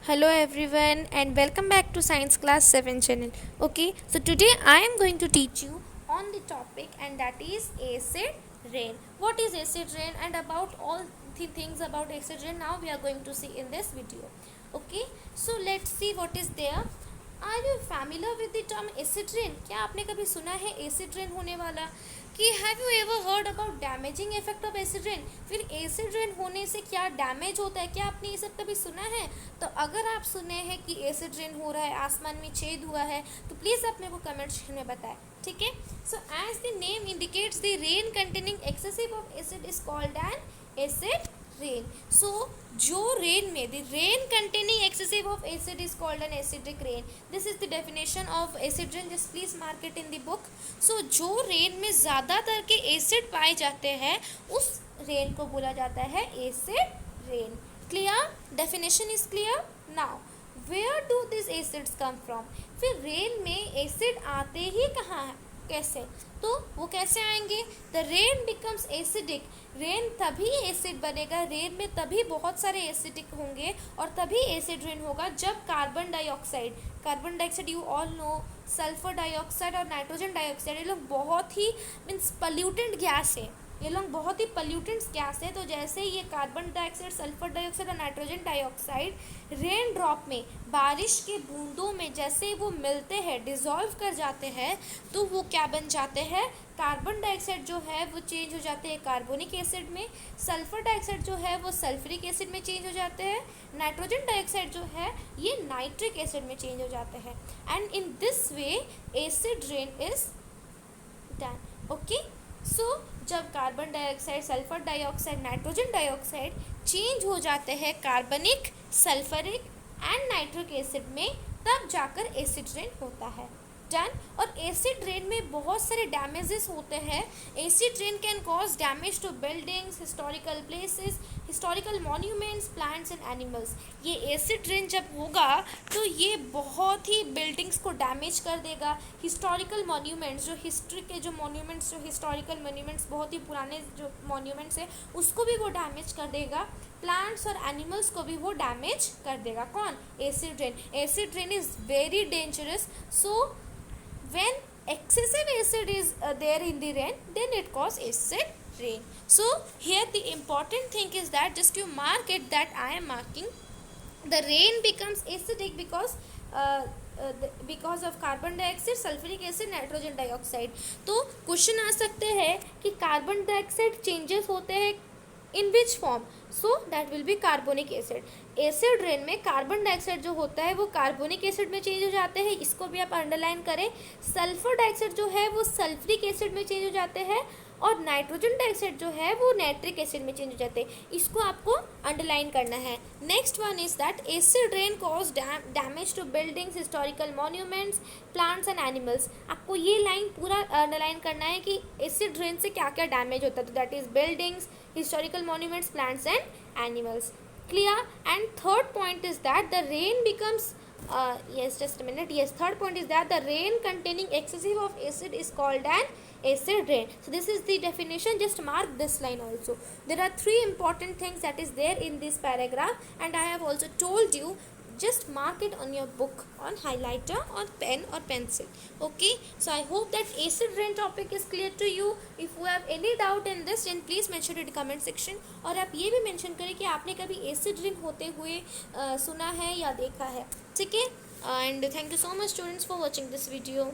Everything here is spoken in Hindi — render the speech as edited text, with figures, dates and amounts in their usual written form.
Hello everyone and welcome back to Science Class 7 channel. Okay, so today I am going to teach you on the topic and that is acid rain. What is acid rain and about all the things about acid rain now we are going to see in this video. Okay, so let's see what is there. Are you familiar with the term acid rain? क्या आपने कभी सुना है एसिड रेन होने वाला? कि have you ever heard about damaging effect of acid rain? फिर एसिड रेन होने से क्या डैमेज होता है, क्या आपने ये सब कभी सुना है? तो अगर आप सुने हैं कि एसिड रेन हो रहा है, आसमान में छेद हुआ है, तो प्लीज़ आप मेरे को कमेंट सेक्शन में बताएं. ठीक है. So as the name indicates the rain containing excessive of acid is called an acid rain. So जो रेन में the rain containing excessive of acid is called an acidic rain. This is the definition of acid rain. Just please mark it in the book. So जो रेन में ज़्यादातर के एसिड पाए जाते हैं उस रेन को बोला जाता है acid rain. Clear? Definition is clear. Now where do this acids come from? फिर रेन में एसिड आते ही कहाँ है, कैसे? तो वो कैसे आएंगे? The rain becomes acidic. Rain तभी एसिड बनेगा, रेन में तभी बहुत सारे एसिडिक होंगे और तभी एसिड रेन होगा जब carbon dioxide you all know, sulphur dioxide और नाइट्रोजन डाइऑक्साइड, ये लोग बहुत ही मीन्स पल्यूटेंट गैस है, ये लोग बहुत ही पल्यूटेंट्स गैस है. तो जैसे ये कार्बन डाइऑक्साइड, सल्फर डाइऑक्साइड और नाइट्रोजन डाइऑक्साइड रेन ड्रॉप में, बारिश के बूंदों में जैसे वो मिलते हैं, डिज़ोल्व कर जाते हैं, तो वो क्या बन जाते हैं? कार्बन डाइऑक्साइड जो है वो चेंज हो जाते हैं कार्बोनिक एसिड में, सल्फर डाइऑक्साइड जो है वो सल्फ्यूरिक एसिड में चेंज हो जाते हैं, नाइट्रोजन डाइऑक्साइड जो है ये नाइट्रिक एसिड में चेंज हो जाते हैं. And in this way acid rain is done. Okay. So जब carbon dioxide, sulphur dioxide, nitrogen dioxide change हो जाते हैं कार्बनिक, सल्फरिक एंड नाइट्रिक एसिड में, तब जाकर एसिड रेन होता है. डन. और एसिड रेन में बहुत सारे डैमेजेस होते हैं. Acid rain can cause damage to buildings, historical places, historical monuments, plants and animals. ये एसिड रेन जब होगा तो ये बहुत ही बिल्डिंग्स को डैमेज कर देगा. हिस्टोरिकल मॉन्यूमेंट्स, जो हिस्ट्री के जो मॉन्यूमेंट्स, जो हिस्टोरिकल मॉन्यूमेंट्स बहुत ही पुराने जो मॉन्यूमेंट्स है उसको भी वो डैमेज कर देगा. प्लांट्स और एनिमल्स को भी वो डैमेज कर देगा. कौन? Acid rain. Acid rain is very dangerous. So when excessive acid is there in the rain, then it cause acid rain. So here the important thing is that just you mark it, that I am marking, the rain becomes acidic because of carbon dioxide, sulphuric acid, nitrogen dioxide. तो क्वेश्चन आ सकते हैं कि कार्बन डाइऑक्साइड चेंजेस होते हैं in which form? So that will be carbonic acid. Acid rain में कार्बन डाइऑक्साइड जो होता है वो कार्बोनिक एसिड में चेंज हो जाते हैं, इसको भी आप अंडरलाइन करें. सल्फर डाइऑक्साइड जो है वो सल्फ्यूरिक एसिड में चेंज हो जाते हैं और नाइट्रोजन डाइऑक्साइड जो है वो नाइट्रिक एसिड में चेंज हो जाते हैं. इसको आपको अंडरलाइन करना है. Next one is that acid rain cause damage to buildings, historical monuments, plants and animals. आपको ये लाइन पूरा अंडरलाइन करना है कि एसिड रेन से क्या क्या डैमेज होता है. तो that is buildings, historical monuments, plants and animals. Clear? And third point is that the rain becomes yes, just a minute. Yes, third point is that the rain containing excessive of acid is called an acid rain. So this is the definition. Just mark this line also. There are three important things that is there in this paragraph, and I have also told you, just mark it on your book on highlighter or pen or pencil. Okay, so I hope that acid rain topic is clear to you. If you have any doubt in this, then please mention it in comment section. और आप ये भी mention करें कि आपने कभी acid rain होते हुए सुना है या देखा है. ठीक है. And thank you so much students for watching this video.